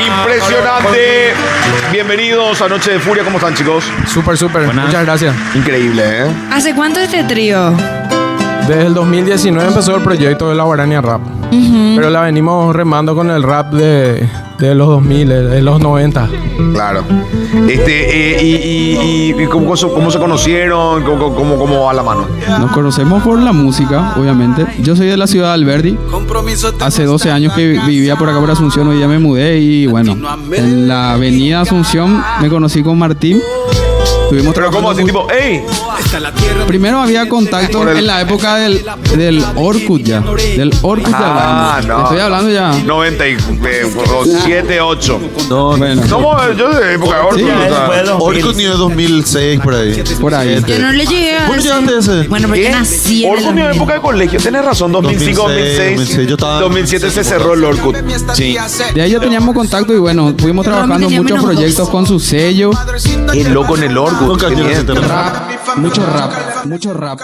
Impresionante. Bienvenidos a Noche de Furia. ¿Cómo están, chicos? Súper. Muchas gracias. Increíble, ¿eh? ¿Hace cuánto este trío? Desde el 2019 empezó el proyecto de la Guarania Rap. Pero la venimos remando con el rap de los 2000, de los 90. Claro. ¿Y cómo se conocieron? ¿Cómo va la mano? Nos conocemos por la música, obviamente. Yo soy de la ciudad de Alberdi. Hace 12 años que vivía por acá por Asunción, hoy ya me mudé y bueno, en la avenida Asunción me conocí con Martín. Estuvimos Pero ¿cómo así? Tipo, ¡ey! Primero había contacto en la época del Orkut ya. Del Orkut ya hablando. No. Estoy hablando ya. 97, 8. No, bueno. No, yo de época de Orkut. Sí, Orkut ni de 2006 por ahí. Por ahí. Yo no le llegué a... ¿Vos no llegaste a ese? Bueno, porque nací en el Orkut ni de 2000. época de colegio. Tienes razón, 2005, 2006. Yo estaba- 2007 se cerró el Orkut. Sí. De ahí ya teníamos contacto y bueno, fuimos trabajando en muchos proyectos con su sello. El loco en el Orkut. Nunca qué quiero miedo. sentirme. Rap, mucho rap.